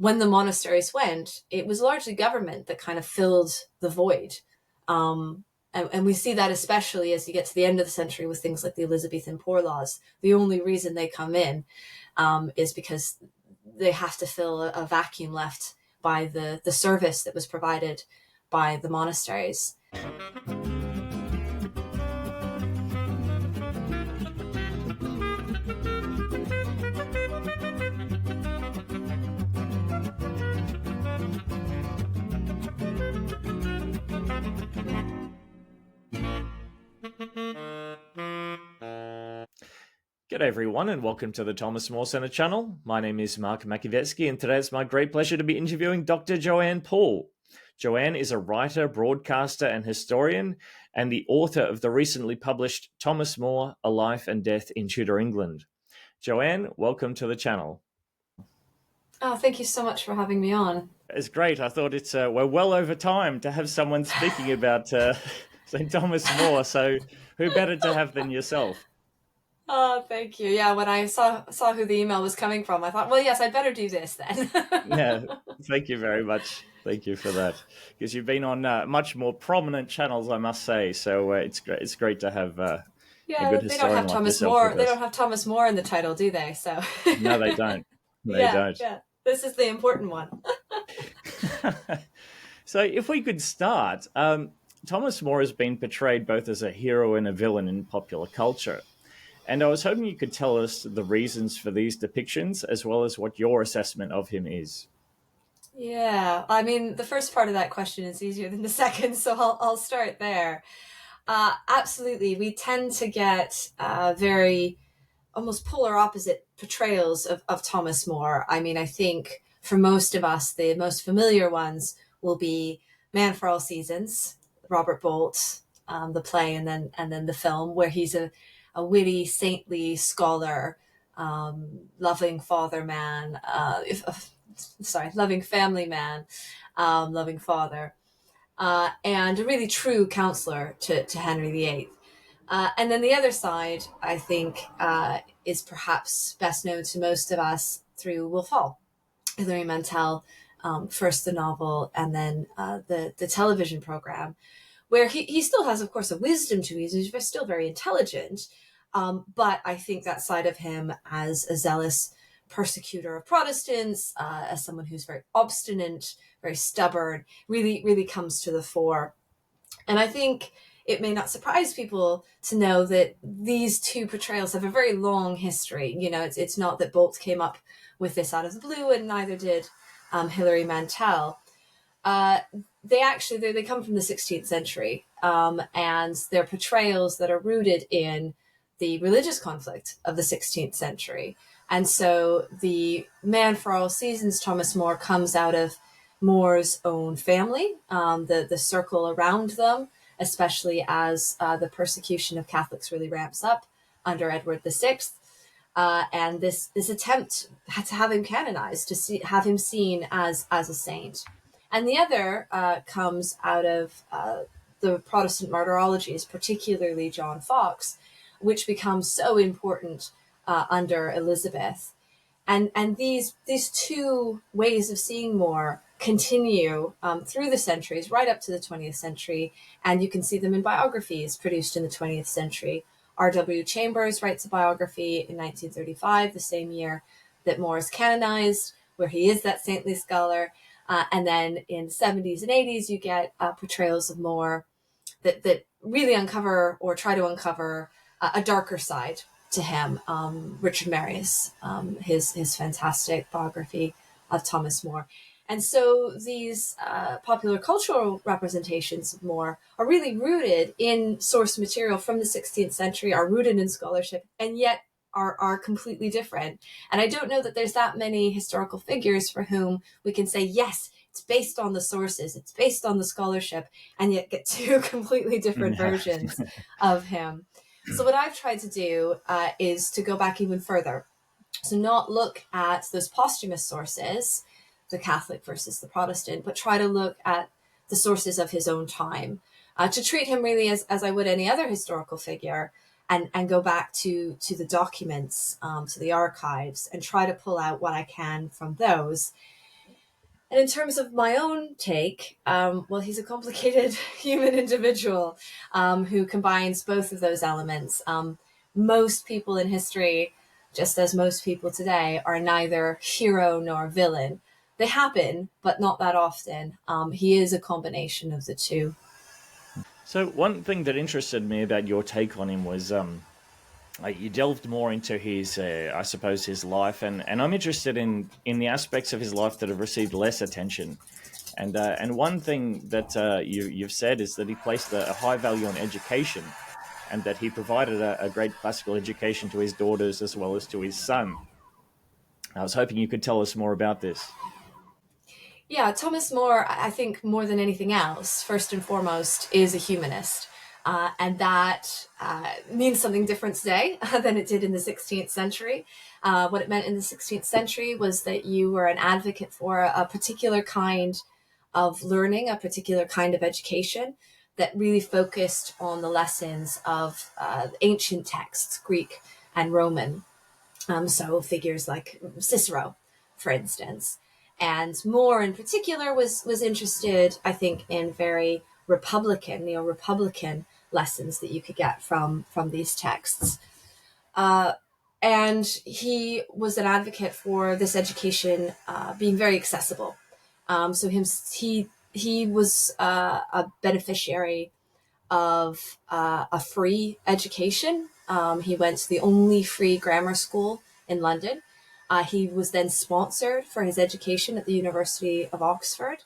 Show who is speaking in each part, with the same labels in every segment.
Speaker 1: when the monasteries went, it was largely government that kind of filled the void. And we see that especially as you get to the end of the century with things like the Elizabethan Poor Laws. The only reason they come in is because they have to fill a vacuum left by the service that was provided by the monasteries.
Speaker 2: G'day everyone and welcome to the Thomas More Centre channel. My name is Mark Makievetsky and today it's my great pleasure to be interviewing Dr. Joanne Paul. Joanne is a writer, broadcaster and historian and the author of the recently published Thomas More, A Life and Death in Tudor England. Joanne, welcome to the channel.
Speaker 1: Oh, thank you so much for having me on.
Speaker 2: It's great. I thought we're well over time to have someone speaking about St. Thomas More, so who better to have than yourself?
Speaker 1: Oh, thank you. Yeah, when I saw who the email was coming from, I thought, well, yes, I'd better do this then.
Speaker 2: Yeah, thank you very much. Thank you for that. Because you've been on much more prominent channels, I must say. So it's great. It's great to have a good historian
Speaker 1: they don't have
Speaker 2: like
Speaker 1: Thomas
Speaker 2: yourself
Speaker 1: More.
Speaker 2: with
Speaker 1: They
Speaker 2: us.
Speaker 1: don't have Thomas More in the title, do they? So
Speaker 2: No, they don't. They don't.
Speaker 1: Yeah. This is the important one.
Speaker 2: So if we could start, Thomas More has been portrayed both as a hero and a villain in popular culture. And I was hoping you could tell us the reasons for these depictions, as well as what your assessment of him is.
Speaker 1: Yeah, I mean, the first part of that question is easier than the second, so I'll start there. Absolutely, we tend to get very almost polar opposite portrayals of Thomas More. I mean, I think for most of us, the most familiar ones will be Man for All Seasons, Robert Bolt, the play, and then the film, where he's a witty, saintly scholar, loving father man, loving family man, loving father, and a really true counselor to Henry VIII. And then the other side, I think, is perhaps best known to most of us through Wolf Hall, Hilary Mantel, first the novel and then the television program, where he still has, of course, a wisdom to him. He's still very intelligent. But I think that side of him as a zealous persecutor of Protestants, as someone who's very obstinate, very stubborn, really comes to the fore. And I think it may not surprise people to know that these two portrayals have a very long history. You know, it's not that Bolt came up with this out of the blue, and neither did Hilary Mantel. They come from the 16th century, and they're portrayals that are rooted in the religious conflict of the 16th century. And so the Man for All Seasons, Thomas More, comes out of More's own family, the circle around them, especially as the persecution of Catholics really ramps up under Edward VI. And this attempt to have him canonized, have him seen as a saint. And the other comes out of the Protestant martyrologies, particularly John Foxe, which becomes so important under Elizabeth. And these two ways of seeing More continue through the centuries, right up to the 20th century, and you can see them in biographies produced in the 20th century. R.W. Chambers writes a biography in 1935, the same year that More is canonized, where he is that saintly scholar. And then in the 70s and 80s, you get portrayals of More that really uncover or try to uncover a darker side to him. Richard Marius, his fantastic biography of Thomas More. And so these popular cultural representations of More are really rooted in source material from the 16th century, are rooted in scholarship, and yet are completely different. And I don't know that there's that many historical figures for whom we can say, yes, it's based on the sources, it's based on the scholarship, and yet get two completely different versions of him. So what I've tried to do is to go back even further. So not look at those posthumous sources, the Catholic versus the Protestant, but try to look at the sources of his own time, to treat him really as I would any other historical figure, and go back to the documents, to the archives, and try to pull out what I can from those. And in terms of my own take, well, he's a complicated human individual who combines both of those elements. Most people in history, just as most people today, are neither hero nor villain. They happen, but not that often. He is a combination of the two.
Speaker 2: So one thing that interested me about your take on him was you delved more into his, I suppose, his life, and I'm interested in the aspects of his life that have received less attention. And one thing that you've said is that he placed a high value on education, and that he provided a great classical education to his daughters as well as to his son. I was hoping you could tell us more about this.
Speaker 1: Yeah, Thomas More, I think more than anything else, first and foremost, is a humanist. And that means something different today than it did in the 16th century. What it meant in the 16th century was that you were an advocate for a particular kind of learning, a particular kind of education that really focused on the lessons of ancient texts, Greek and Roman. So figures like Cicero, for instance. And More in particular was interested, I think, in very Republican, neo-Republican lessons that you could get from these texts. Uh, and he was an advocate for this education being very accessible. He was a beneficiary of a free education. He went to the only free grammar school in London. He was then sponsored for his education at the University of Oxford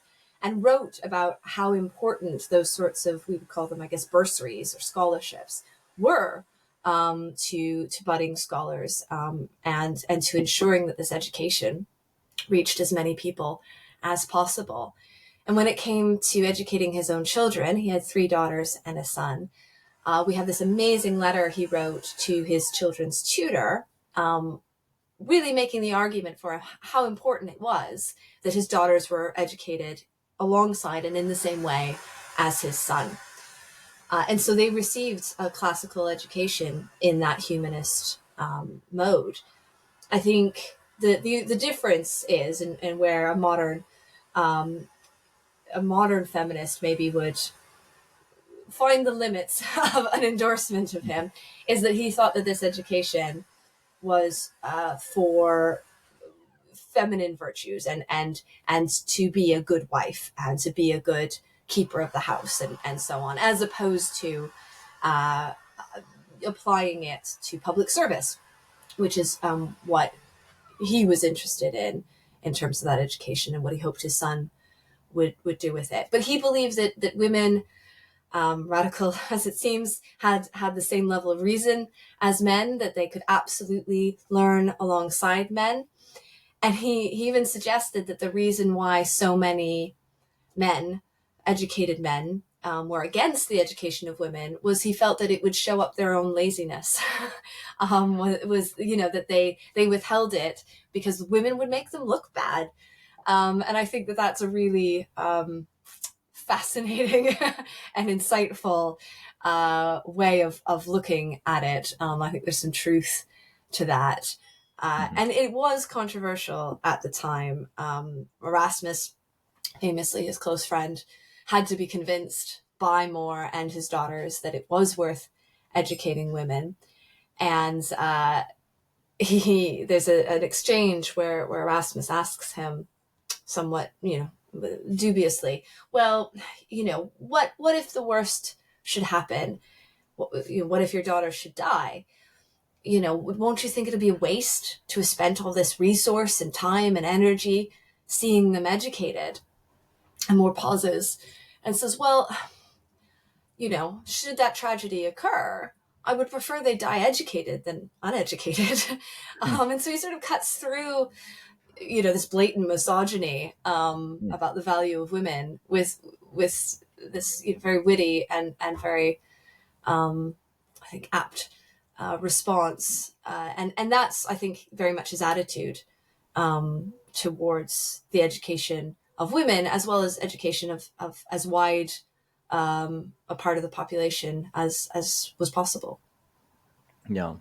Speaker 1: and wrote about how important those sorts of, we would call them, I guess, bursaries or scholarships were to budding scholars and to ensuring that this education reached as many people as possible. And when it came to educating his own children, he had three daughters and a son. We have this amazing letter he wrote to his children's tutor, really making the argument for how important it was that his daughters were educated alongside and in the same way as his son. And so they received a classical education in that humanist mode. I think the difference is, and where a modern feminist maybe would find the limits of an endorsement of him, is that he thought that this education was for feminine virtues and to be a good wife and to be a good keeper of the house and so on, as opposed to uh, applying it to public service, which is what he was interested in terms of that education and what he hoped his son would do with it. But he believes that women, radical as it seems, had the same level of reason as men, that they could absolutely learn alongside men. And he even suggested that the reason why so many men, educated men, were against the education of women was he felt that it would show up their own laziness. Was that they withheld it because women would make them look bad. And I think that that's a really fascinating and insightful way of looking at it. I think there's some truth to that.
Speaker 2: Mm-hmm.
Speaker 1: And it was controversial at the time. Erasmus, famously his close friend, had to be convinced by More and his daughters that it was worth educating women. And there's an exchange where Erasmus asks him somewhat, dubiously, well, what if the worst should happen? What if your daughter should die? Won't you think it'd be a waste to have spent all this resource and time and energy seeing them educated? And More pauses and says, well, should that tragedy occur, I would prefer they die educated than uneducated. And so he sort of cuts through, this blatant misogyny about the value of women with this very witty and very, I think, apt response. And that's, I think, very much his attitude towards the education of women, as well as education of as wide a part of the population as was possible.
Speaker 2: Yeah.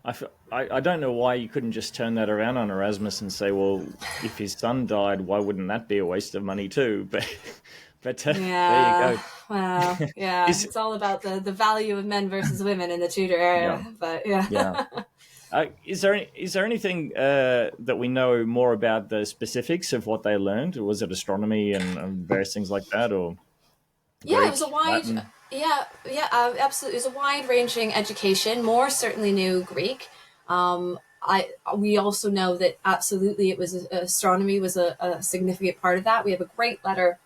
Speaker 2: I don't know why you couldn't just turn that around on Erasmus and say, well, if his son died, why wouldn't that be a waste of money too? But there you
Speaker 1: Yeah,
Speaker 2: go.
Speaker 1: well, yeah,
Speaker 2: Is
Speaker 1: it's all about the value of men versus women in the Tudor
Speaker 2: yeah,
Speaker 1: era. But yeah.
Speaker 2: yeah. Is there anything that we know more about the specifics of what they learned? Was it astronomy and various things like that, or
Speaker 1: Yeah, it was a
Speaker 2: Greek,
Speaker 1: wide,
Speaker 2: Latin?
Speaker 1: absolutely. It was a wide-ranging education. More certainly knew Greek. We also know that absolutely it was astronomy was a significant part of that. We have a great letter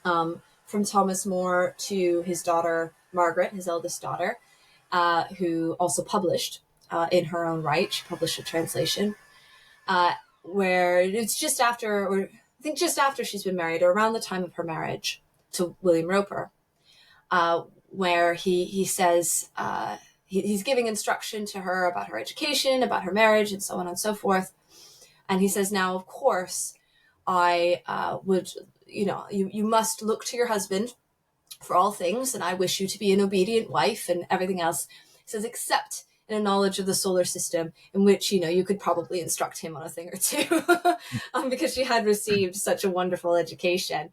Speaker 1: from Thomas More to his daughter Margaret, his eldest daughter, who also published in her own right. She published a translation uh, where it's just after, or I think just after she's been married, or around the time of her marriage to William Roper, where he says he's giving instruction to her about her education, about her marriage, and so on and so forth. And he says, now, of course, I would, you must look to your husband for all things, and I wish you to be an obedient wife and everything else. He says, except in a knowledge of the solar system, in which, you could probably instruct him on a thing or two, because she had received such a wonderful education,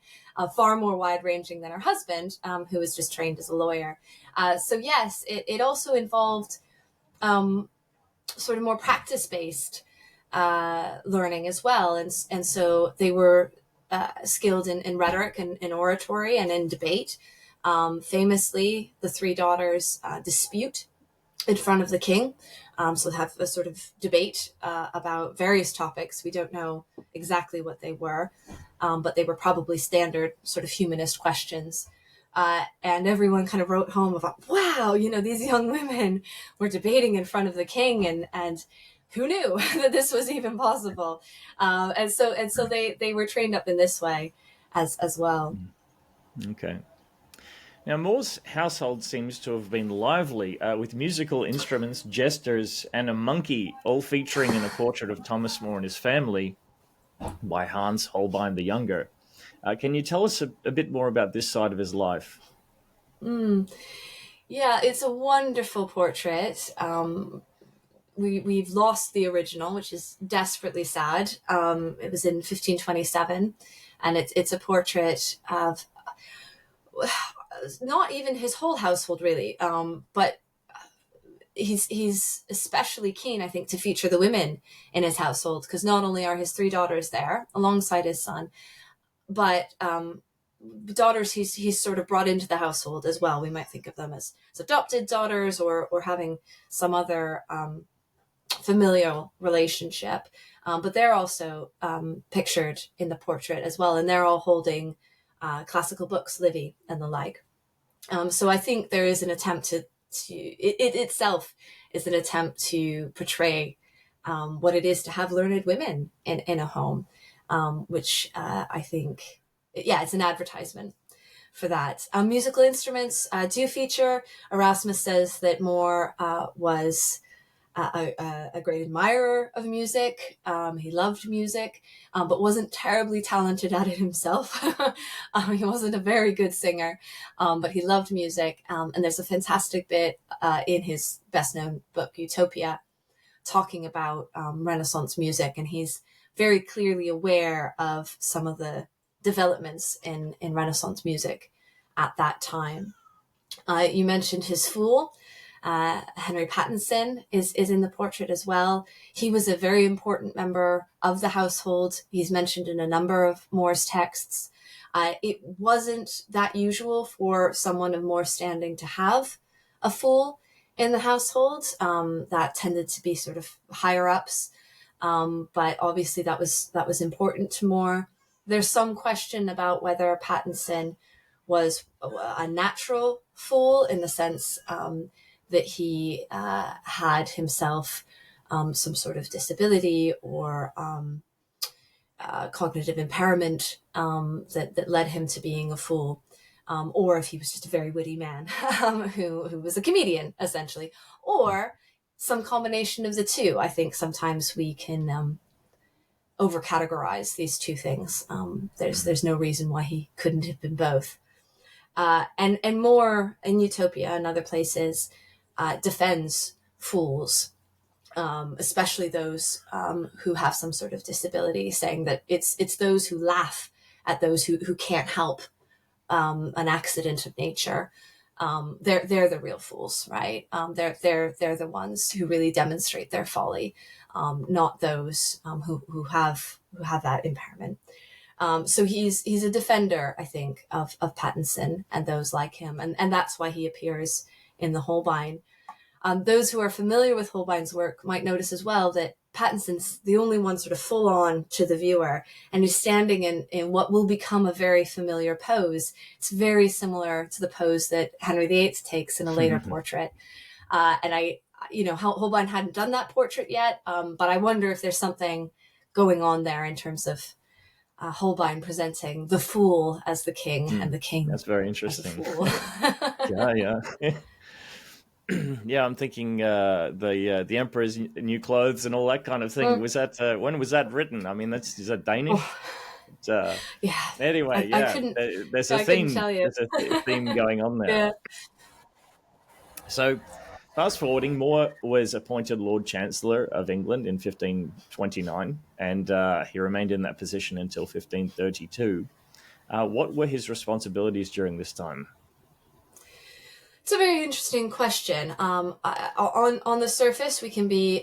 Speaker 1: far more wide ranging than her husband, who was just trained as a lawyer. So, yes, it also involved sort of more practice based learning as well. And so they were skilled in rhetoric and in oratory and in debate. Famously, the three daughters dispute in front of the king. So have a sort of debate about various topics. We don't know exactly what they were, but they were probably standard sort of humanist questions. And everyone kind of wrote home about, wow, these young women were debating in front of the king, and who knew that this was even possible? And so they were trained up in this way as well.
Speaker 2: Okay. Now, Moore's household seems to have been lively, with musical instruments, jesters, and a monkey, all featuring in a portrait of Thomas More and his family by Hans Holbein the Younger. Can you tell us a bit more about this side of his life?
Speaker 1: Yeah, it's a wonderful portrait. We've lost the original, which is desperately sad. It was in 1527, and it's a portrait of not even his whole household really, but he's especially keen, I think, to feature the women in his household, because not only are his three daughters there alongside his son, but daughters he's sort of brought into the household as well. We might think of them as adopted daughters, or having some other familial relationship. But they're also pictured in the portrait as well, and they're all holding classical books, Livy and the like. So I think there is an attempt to it itself is an attempt to portray what it is to have learned women in a home, which I think, yeah, it's an advertisement for that. Musical instruments do feature. Erasmus says that More was a great admirer of music. He loved music, but wasn't terribly talented at it himself. He wasn't a very good singer, but he loved music. And there's a fantastic bit in his best known book, Utopia, talking about Renaissance music. And he's very clearly aware of some of the developments in Renaissance music at that time. You mentioned his fool. Henry Pattinson is in the portrait as well. He was a very important member of the household. He's mentioned in a number of More's texts. It wasn't that usual for someone of More standing to have a fool in the household. That tended to be sort of higher ups, but obviously that was important to More. There's some question about whether Pattinson was a natural fool, in the sense that he had himself some sort of disability, or cognitive impairment, that led him to being a fool, or if he was just a very witty man who was a comedian, essentially, or some combination of the two. I think sometimes we can over-categorize these two things. There's no reason why he couldn't have been both. And More in Utopia and other places defends fools especially those who have some sort of disability, saying that it's those who laugh at those who can't help an accident of nature. They're the real fools, right? They're the ones who really demonstrate their folly, not those who have that impairment. So he's a defender, I think, of Pattinson and those like him, and that's why he appears in the Holbein. Those who are familiar with Holbein's work might notice as well that Pattinson's the only one sort of full on to the viewer, and he's standing in what will become a very familiar pose. It's very similar to the pose that Henry VIII takes in a later portrait. And Holbein hadn't done that portrait yet, but I wonder if there's something going on there in terms of Holbein presenting the fool as the king and the king
Speaker 2: That's very
Speaker 1: as a
Speaker 2: interesting.
Speaker 1: fool.
Speaker 2: Yeah. Yeah, I'm thinking the Emperor's New Clothes and all that kind of thing. Was that when was that written? I mean, is that Danish?
Speaker 1: Yeah.
Speaker 2: Anyway,
Speaker 1: I
Speaker 2: yeah,
Speaker 1: couldn't.
Speaker 2: there's a
Speaker 1: I couldn't
Speaker 2: theme.
Speaker 1: tell you.
Speaker 2: There's a theme going on there.
Speaker 1: Yeah.
Speaker 2: So, fast forwarding, More was appointed Lord Chancellor of England in 1529, and he remained in that position until 1532. What were his responsibilities during this time?
Speaker 1: It's a very interesting question. On the surface, we can be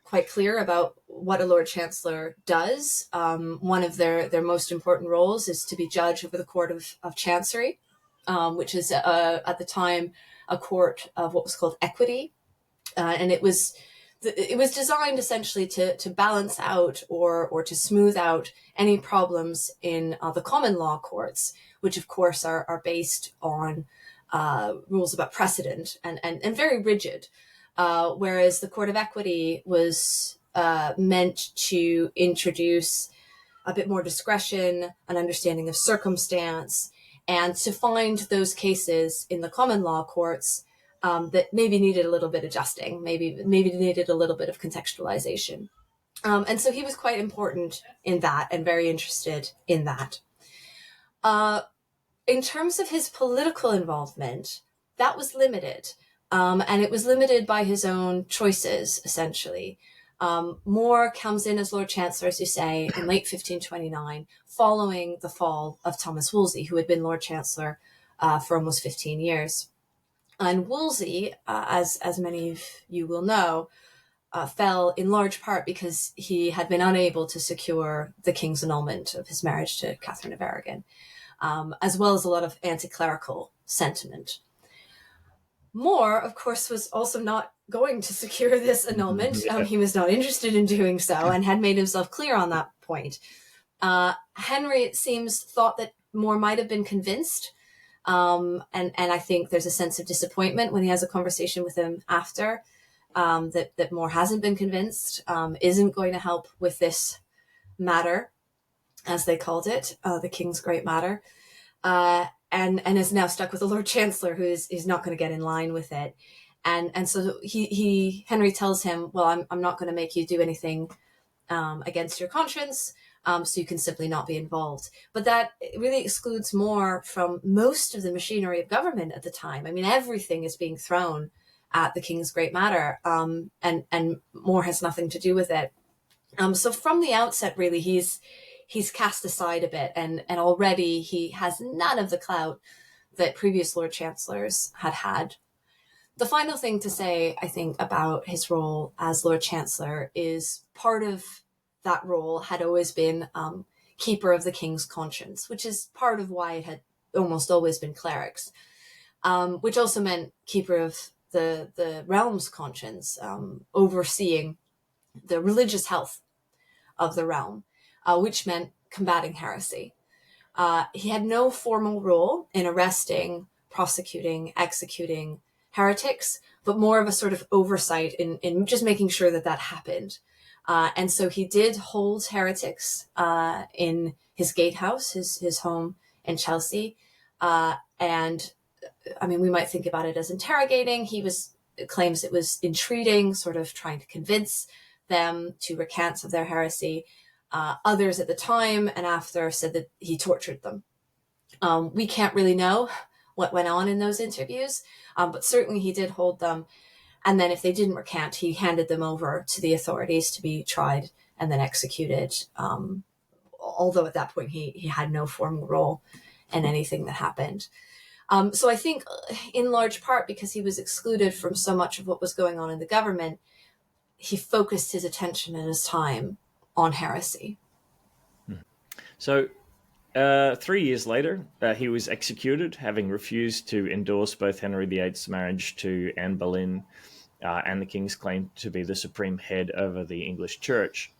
Speaker 1: quite clear about what a Lord Chancellor does. One of their most important roles is to be judge over the Court of Chancery, which is at the time a court of what was called equity, and it was designed essentially to balance out or to smooth out any problems in the common law courts, which of course are based on rules about precedent and very rigid, whereas the Court of Equity was meant to introduce a bit more discretion, an understanding of circumstance, and to find those cases in the common law courts that maybe needed a little bit adjusting, maybe needed a little bit of contextualization. And so he was quite important in that and very interested in that. In terms of his political involvement, that was limited. And it was limited by his own choices, essentially. More comes in as Lord Chancellor, as you say, in late 1529, following the fall of Thomas Wolsey, who had been Lord Chancellor for almost 15 years. And Wolsey, as many of you will know, fell in large part because he had been unable to secure the king's annulment of his marriage to Catherine of Aragon, as well as a lot of anti-clerical sentiment. More, of course, was also not going to secure this annulment. He was not interested in doing so and had made himself clear on that point. Henry, it seems, thought that More might have been convinced. And I think there's a sense of disappointment when he has a conversation with him after, that More hasn't been convinced, isn't going to help with this matter, as they called it, the King's Great Matter, and is now stuck with the Lord Chancellor, who is not going to get in line with it. And so Henry tells him, well, I'm not going to make you do anything against your conscience, so you can simply not be involved. But that really excludes More from most of the machinery of government at the time. I mean, everything is being thrown at the King's Great Matter, and More has nothing to do with it. So from the outset, really, he's cast aside a bit, and already he has none of the clout that previous Lord Chancellors had. The final thing to say, I think, about his role as Lord Chancellor is part of that role had always been keeper of the king's conscience, which is part of why it had almost always been clerics, which also meant keeper of the realm's conscience, overseeing the religious health of the realm, which meant combating heresy. He had no formal role in arresting, prosecuting, executing heretics, but more of a sort of oversight in just making sure that happened. And so he did hold heretics in his gatehouse, his home in Chelsea. And I mean, we might think about it as interrogating. He claims it was entreating, sort of trying to convince them to recant of their heresy. Others at the time and after said that he tortured them. We can't really know what went on in those interviews, but certainly he did hold them. And then if they didn't recant, he handed them over to the authorities to be tried and then executed. Although at that point he had no formal role in anything that happened. So I think in large part because he was excluded from so much of what was going on in the government, he focused his attention and his time on heresy.
Speaker 2: So 3 years later, he was executed, having refused to endorse both Henry VIII's marriage to Anne Boleyn and the king's claim to be the supreme head over the English church.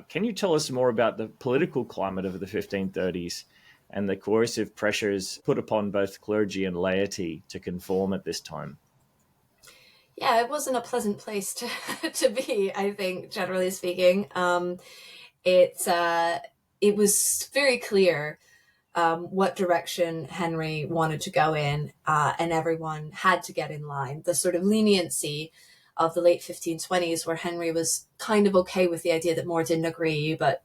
Speaker 2: Can you tell us more about the political climate of the 1530s and the coercive pressures put upon both clergy and laity to conform at this time?
Speaker 1: Yeah, it wasn't a pleasant place to be, I think, generally speaking. It it was very clear what direction Henry wanted to go in, and everyone had to get in line. The sort of leniency of the late 1520s, where Henry was kind of okay with the idea that more didn't agree, but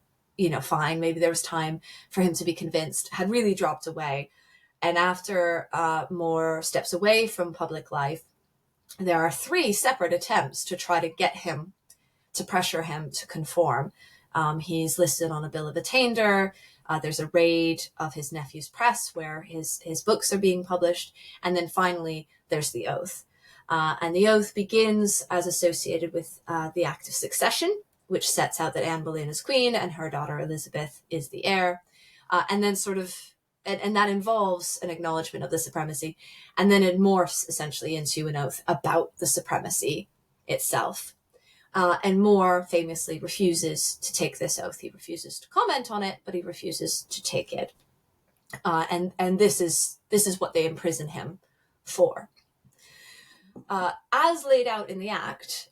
Speaker 1: fine, maybe there was time for him to be convinced, had really dropped away. And after more steps away from public life, there are three separate attempts to try to get him, to pressure him to conform. He's listed on a bill of attainder. There's a raid of his nephew's press where his books are being published. And then finally, there's the oath. And the oath begins as associated with the Act of Succession, which sets out that Anne Boleyn is queen and her daughter Elizabeth is the heir. And then and that involves an acknowledgement of the supremacy. And then it morphs essentially into an oath about the supremacy itself. And More famously refuses to take this oath. He refuses to comment on it, but he refuses to take it. And this is what they imprison him for. As laid out in the Act,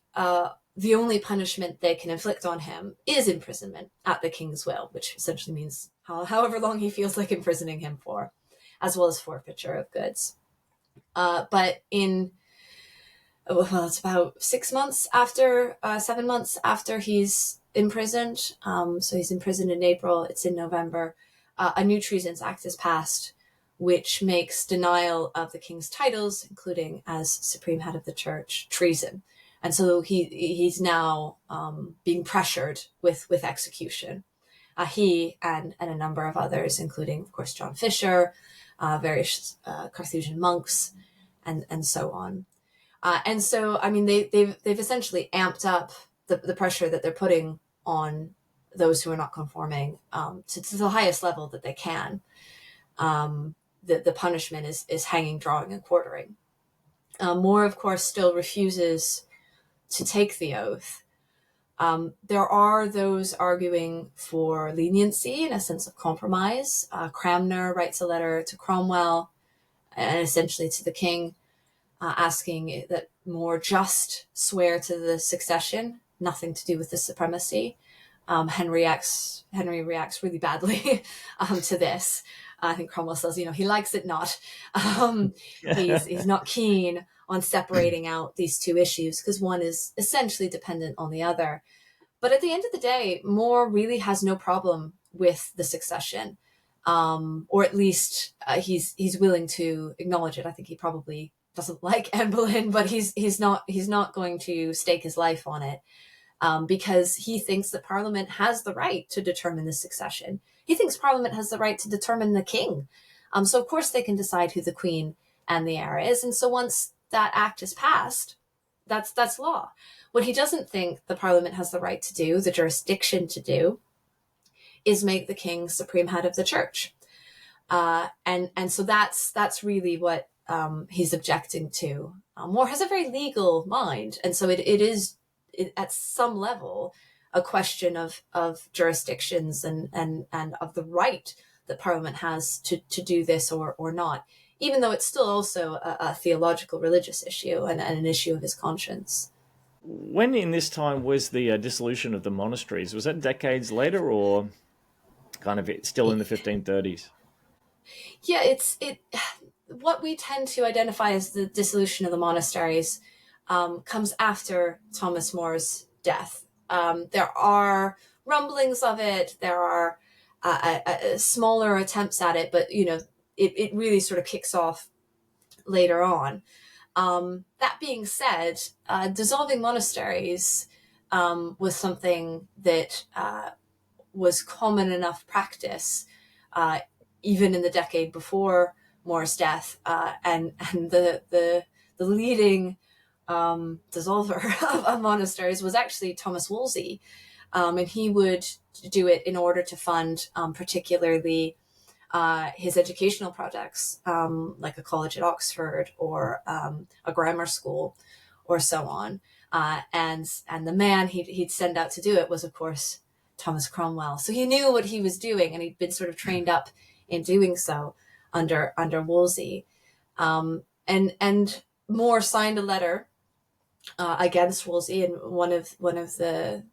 Speaker 1: the only punishment they can inflict on him is imprisonment at the king's will, which essentially means however long he feels like imprisoning him for, as well as forfeiture of goods. But it's about 6 months after, 7 months after he's imprisoned. So he's imprisoned in April. It's in November. A new Treasons Act is passed, which makes denial of the king's titles, including as supreme head of the church, treason. And so he's now being pressured with execution. He and a number of others, including, of course, John Fisher, various Carthusian monks, and so on. And so, I mean, they've essentially amped up the pressure that they're putting on those who are not conforming to the highest level that they can. The punishment is hanging, drawing, and quartering. More, of course, still refuses to take the oath. There are those arguing for leniency and a sense of compromise. Cranmer writes a letter to Cromwell and essentially to the king, asking that More just swear to the succession, nothing to do with the supremacy. Henry reacts really badly to this. I think Cromwell says, he likes it not. He's not keen on separating out these two issues because one is essentially dependent on the other. But at the end of the day, More really has no problem with the succession, or at least he's willing to acknowledge it. I think he probably doesn't like Anne Boleyn, but he's not going to stake his life on it. Because he thinks that Parliament has the right to determine the succession. He thinks Parliament has the right to determine the king. So of course they can decide who the queen and the heir is. And so once that act is passed, that's law. What he doesn't think the Parliament has the right to do, the jurisdiction to do, is make the king supreme head of the church. And so that's really what he's objecting to. More has a very legal mind, and so it is at some level a question of jurisdictions and of the right that Parliament has to do this or not, even though it's still also a theological religious issue and an issue of his conscience.
Speaker 2: When in this time was the dissolution of the monasteries? Was that decades later or kind of still in the 1530s?
Speaker 1: Yeah, what we tend to identify as the dissolution of the monasteries comes after Thomas More's death. There are rumblings of it. There are smaller attempts at it, but it really sort of kicks off later on. That being said, dissolving monasteries was something that was common enough practice, uh, even in the decade before More's death, and the leading dissolver of monasteries was actually Thomas Wolsey, and he would do it in order to fund particularly his educational projects, like a college at Oxford or a grammar school, or so on. And the man he'd send out to do it was, of course, Thomas Cromwell. So he knew what he was doing, and he'd been sort of trained up in doing so under Wolsey. And More signed a letter against Wolsey, and one of the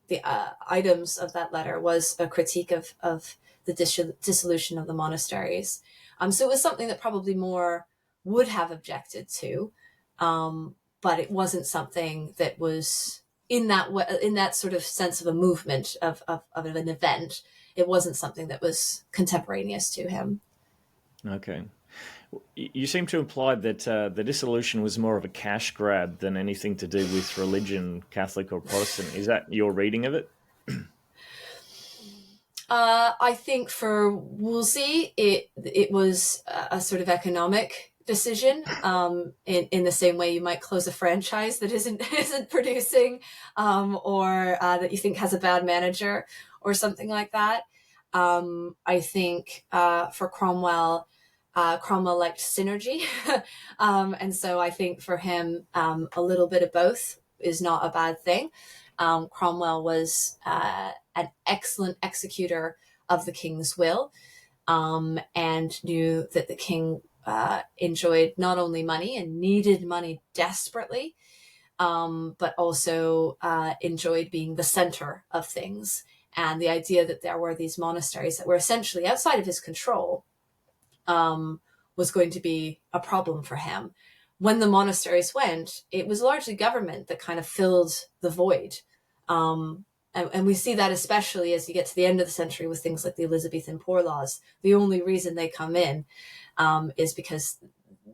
Speaker 1: items of that letter was a critique of the dissolution of the monasteries. So it was something that probably More would have objected to, but it wasn't something that was in that sort of sense of a movement of an event. It wasn't something that was contemporaneous to him.
Speaker 2: Okay. You seem to imply that the dissolution was more of a cash grab than anything to do with religion, Catholic or Protestant. Is that your reading of it?
Speaker 1: I think for Wolsey, it was a sort of economic decision, in the same way you might close a franchise that isn't producing, or that you think has a bad manager or something like that. I think for Cromwell, Cromwell liked synergy, and so I think for him, a little bit of both is not a bad thing. Cromwell was an excellent executor of the king's will, and knew that the king enjoyed not only money and needed money desperately, but also enjoyed being the center of things. And the idea that there were these monasteries that were essentially outside of his control was going to be a problem for him. When the monasteries went, it was largely government that kind of filled the void. And we see that especially as you get to the end of the century with things like the Elizabethan Poor Laws. The only reason they come in is because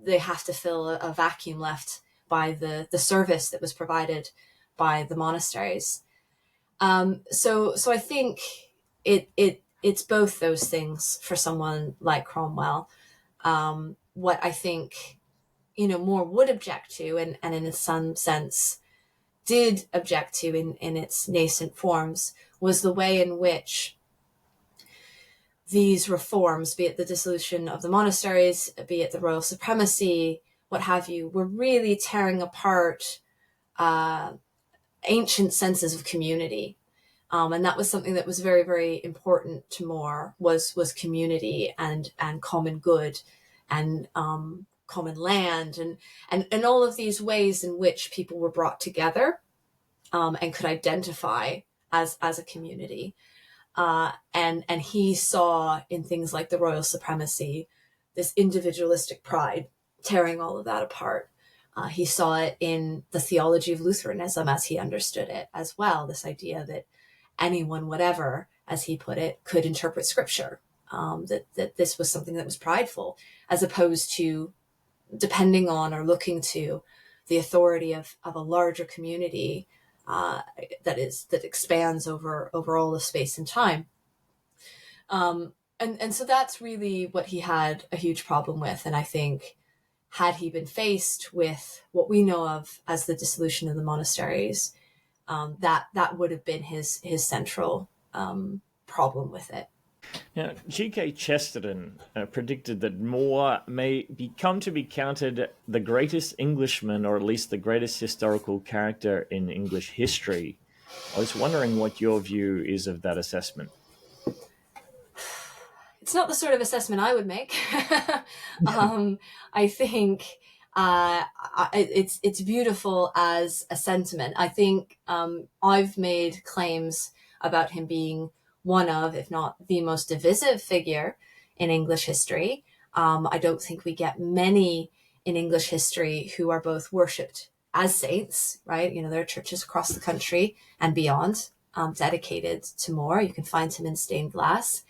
Speaker 1: they have to fill a vacuum left by the service that was provided by the monasteries. So I think it's both those things for someone like Cromwell. What I think, More would object to, and in some sense did object to in its nascent forms, was the way in which these reforms, be it the dissolution of the monasteries, be it the royal supremacy, what have you, were really tearing apart ancient senses of community. And that was something that was very, very important to More, was community and common good, and common land, and all of these ways in which people were brought together, and could identify as a community. And he saw in things like the royal supremacy this individualistic pride tearing all of that apart. He saw it in the theology of Lutheranism as he understood it as well, this idea that anyone, whatever, as he put it, could interpret scripture, that this was something that was prideful, as opposed to depending on or looking to the authority of a larger community that expands over all of space and time. And so that's really what he had a huge problem with. And I think had he been faced with what we know of as the dissolution of the monasteries, that would have been his central problem with it.
Speaker 2: Now, G.K. Chesterton predicted that More may become to be counted the greatest Englishman, or at least the greatest historical character in English history. I was wondering what your view is of that assessment.
Speaker 1: It's not the sort of assessment I would make. I think it's beautiful as a sentiment. I think I've made claims about him being one of, if not the most divisive figure in English history. I don't think we get many in English history who are both worshipped as saints, right? There are churches across the country and beyond dedicated to More. You can find him in stained glass.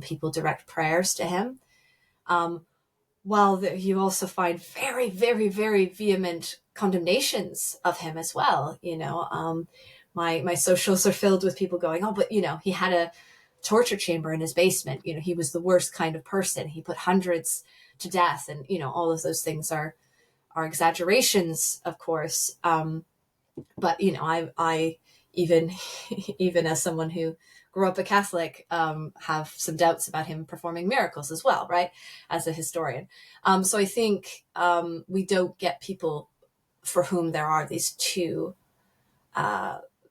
Speaker 1: People direct prayers to him. while you also find very, very, very vehement condemnations of him as well. My socials are filled with people going, oh, but he had a torture chamber in his basement. He was the worst kind of person. He put hundreds to death, and all of those things are exaggerations, of course. But I even even as someone who grew up a Catholic, have some doubts about him performing miracles as well, right? As a historian, so I think we don't get people for whom there are these two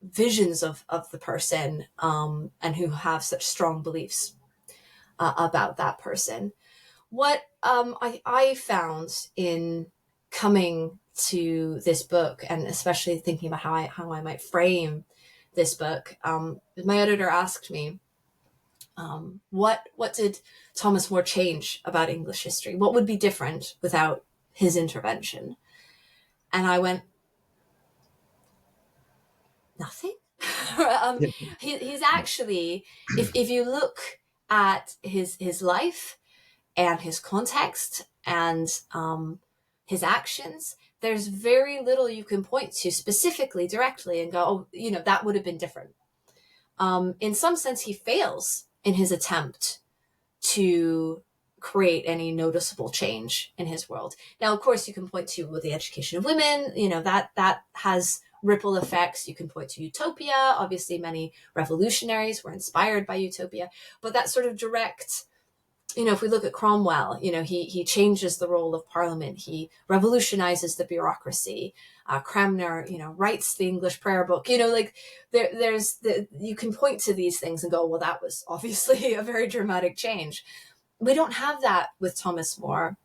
Speaker 1: visions of the person, and who have such strong beliefs about that person. What I found in coming to this book, and especially thinking about how I might frame this book, my editor asked me, what did Thomas More change about English history? What would be different without his intervention? And I went, nothing. um,
Speaker 2: Yeah.
Speaker 1: he's actually, if you look at his life and his context and his actions, there's very little you can point to specifically, directly, and go, oh, that would have been different. In some sense, he fails in his attempt to create any noticeable change in his world. Now, of course, you can point to the education of women, that has ripple effects. You can point to utopia. Obviously, many revolutionaries were inspired by utopia, but that sort of direct, if we look at Cromwell, he changes the role of Parliament. He revolutionizes the bureaucracy. Cranmer, writes the English prayer book. You can point to these things and go, well, that was obviously a very dramatic change. We don't have that with Thomas More.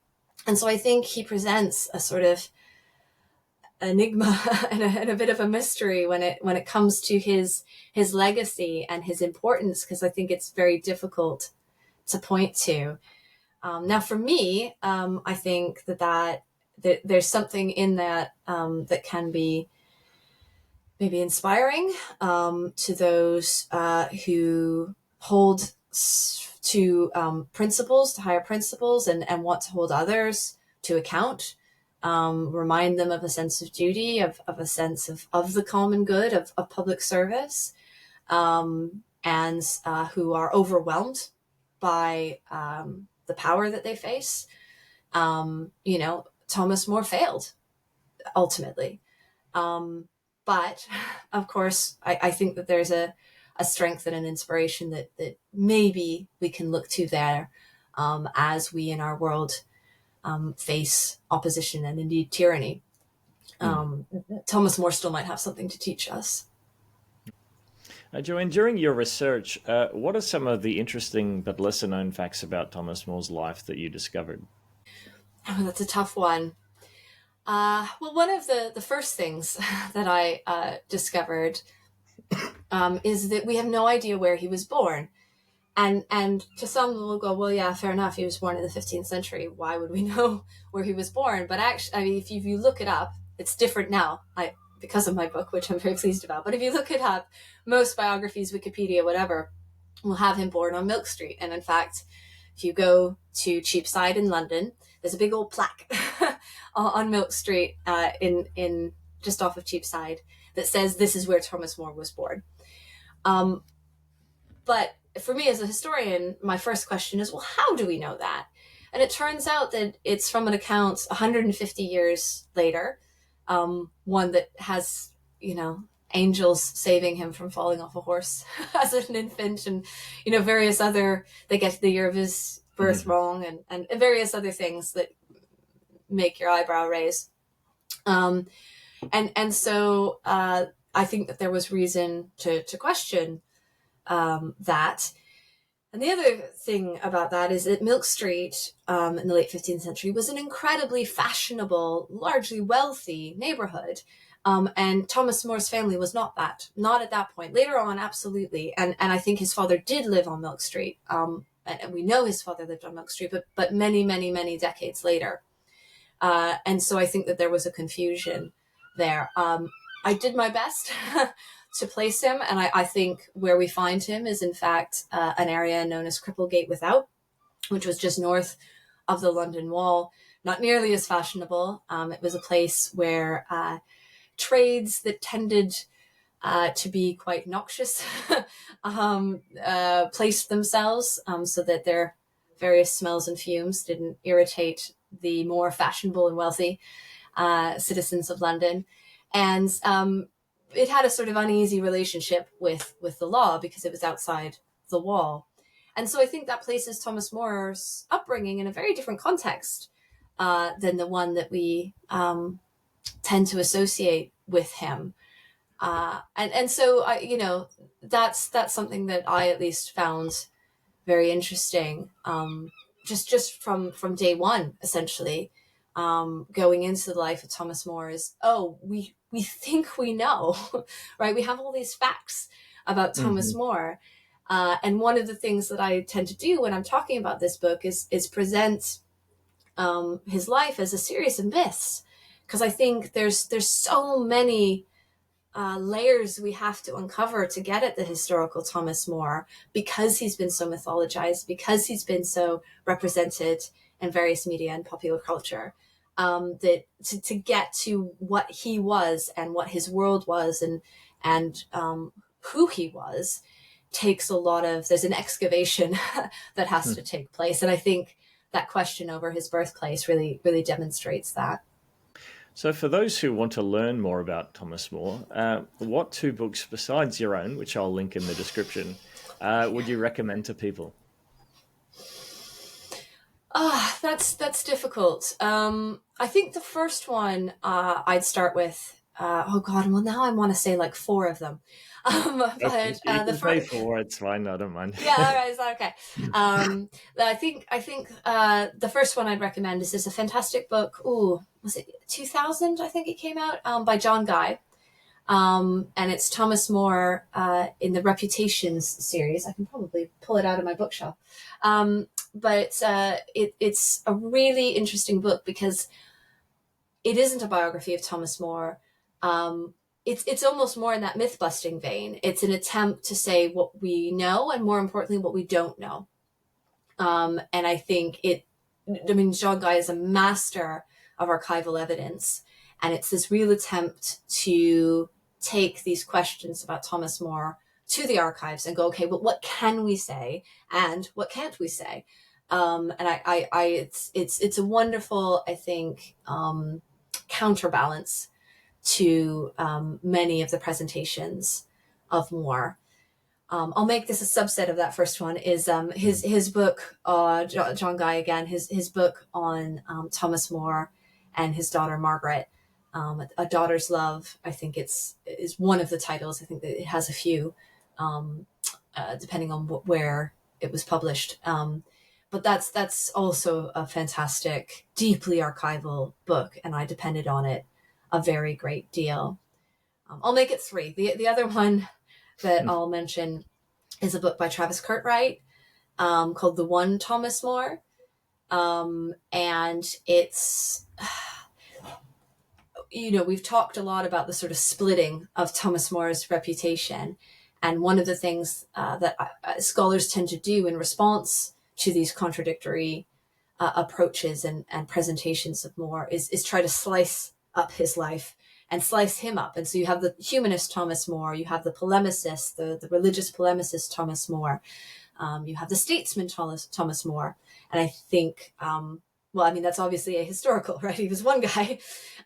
Speaker 1: And so I think he presents a sort of enigma and a bit of a mystery when it comes to his legacy and his importance, because I think it's very difficult to point to. Now, for me, I think that there's something in that that can be maybe inspiring to those who hold to principles, to higher principles, and want to hold others to account. Remind them of a sense of duty, of a sense of the common good, of public service, and who are overwhelmed by the power that they face. Thomas More failed ultimately. But of course, I think that there's a strength and an inspiration that maybe we can look to there, as we in our world face opposition and indeed tyranny. Thomas More still might have something to teach us.
Speaker 2: Joanne, during your research, what are some of the interesting but lesser known facts about Thomas More's life that you discovered?
Speaker 1: Oh, that's a tough one. Well, one of the first things that I discovered is that we have no idea where he was born. And to some will go, well, yeah, fair enough. He was born in the 15th century. Why would we know where he was born? But actually, I mean, if you look it up, it's different now. Because of my book, which I'm very pleased about. But if you look it up, most biographies, Wikipedia, whatever, will have him born on Milk Street. And in fact, if you go to Cheapside in London, there's a big old plaque on Milk Street, in just off of Cheapside, that says this is where Thomas More was born. But for me as a historian, my first question is, well, how do we know that? And it turns out that it's from an account 150 years later, one that has, angels saving him from falling off a horse as an infant, and, various other, they get the year of his birth wrong, and various other things that make your eyebrow raise. And so I think that there was reason to question that. And the other thing about that is that Milk Street, in the late 15th century, was an incredibly fashionable, largely wealthy neighborhood. And Thomas More's family was not at that point. Later on, absolutely. And I think his father did live on Milk Street. And we know his father lived on Milk Street, but many, many, many decades later. And so I think that there was a confusion there. I did my best to place him, and I think where we find him is in fact an area known as Cripplegate Without, which was just north of the London Wall, not nearly as fashionable. It was a place where trades that tended to be quite noxious placed themselves so that their various smells and fumes didn't irritate the more fashionable and wealthy citizens of London. And it had a sort of uneasy relationship with the law because it was outside the wall. And so I think that places Thomas More's upbringing in a very different context than the one that we tend to associate with him. And so that's something that I at least found very interesting. Just from day one, essentially, going into the life of Thomas More is, we think we know, right? We have all these facts about Thomas More. And one of the things that I tend to do when I'm talking about this book is present his life as a series of myths, because I think there's so many layers we have to uncover to get at the historical Thomas More, because he's been so mythologized, because he's been so represented in various media and popular culture, that to get to what he was and what his world was and who he was takes there's an excavation that has to take place. And I think that question over his birthplace really, really demonstrates that.
Speaker 2: So for those who want to learn more about Thomas More, what 2 books besides your own, which I'll link in the description, would you recommend to people?
Speaker 1: That's difficult. I think the first one I'd start with, well, now I want to say like 4 of them.
Speaker 2: But you can say 4, it's fine, I don't mind.
Speaker 1: Yeah, all right, is that okay? I think the first one I'd recommend is a fantastic book. Ooh, was it 2000? I think it came out by John Guy, and it's Thomas More in the Reputations series. I can probably pull it out of my bookshelf, but it's a really interesting book because it isn't a biography of Thomas More. It's almost more in that myth busting vein. It's an attempt to say what we know and, more importantly, what we don't know. And I think John Guy is a master of archival evidence, and it's this real attempt to take these questions about Thomas More to the archives and go, okay, but what can we say and what can't we say? And it's a wonderful, I think, counterbalance to many of the presentations of More. I'll make this a subset of that first one. Is his book, John Guy again, his book on Thomas More and his daughter Margaret, A Daughter's Love. I think is one of the titles. I think that it has a few, depending on where it was published. But that's also a fantastic, deeply archival book, and I depended on it a very great deal. I'll make it 3. The other one that I'll mention is a book by Travis Cartwright called The One Thomas More. And it's, we've talked a lot about the sort of splitting of Thomas More's reputation. And one of the things that scholars tend to do in response to these contradictory approaches and presentations of More is try to slice up his life and slice him up. And so you have the humanist Thomas More, you have the polemicist, the religious polemicist Thomas More, you have the statesman Thomas More. And I think, that's obviously a historical, right? He was one guy.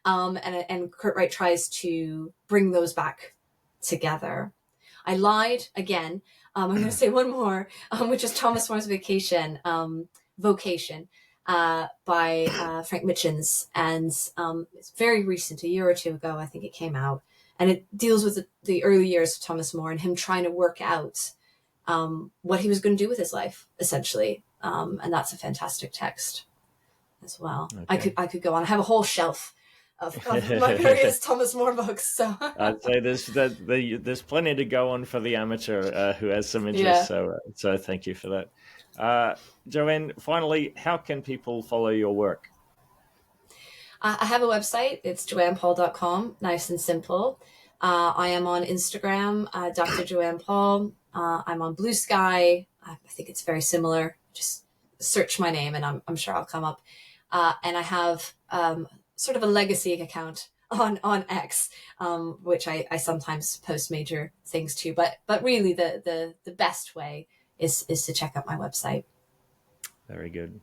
Speaker 1: And Cartwright tries to bring those back together. I lied again. I'm going to say one more, which is Thomas More's Vocation, by Frank Mitchens. And it's very recent, a year or 2 ago, I think it came out. And it deals with the early years of Thomas More and him trying to work out what he was going to do with his life, essentially. And that's a fantastic text as well. Okay. I could go on. I have a whole shelf of my various Thomas More books. So
Speaker 2: I'd say there's plenty to go on for the amateur who has some interest. Yeah. So thank you for that. Joanne, finally, how can people follow your work?
Speaker 1: I have a website. It's joannepaul.com. Nice and simple. I am on Instagram, Dr. Joanne Paul. I'm on Blue Sky. I think it's very similar. Just search my name, and I'm sure I'll come up. And I have sort of a legacy account on X, which I sometimes post major things to. But really, the best way is to check out my website.
Speaker 2: Very good.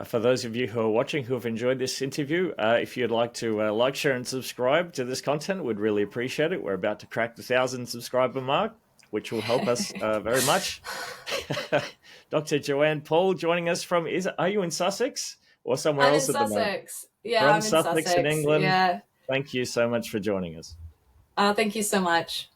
Speaker 2: For those of you who are watching who have enjoyed this interview, if you'd like to like, share, and subscribe to this content, we'd really appreciate it. We're about to crack the 1,000 subscriber mark, which will help us very much. Dr. Joanne Paul joining us from, are you in Sussex or somewhere
Speaker 1: I'm in
Speaker 2: else at the moment?
Speaker 1: Sussex. Yeah,
Speaker 2: From
Speaker 1: I'm in
Speaker 2: Sussex in
Speaker 1: Sussex.
Speaker 2: England.
Speaker 1: Yeah.
Speaker 2: Thank you so much for joining us.
Speaker 1: Thank you so much.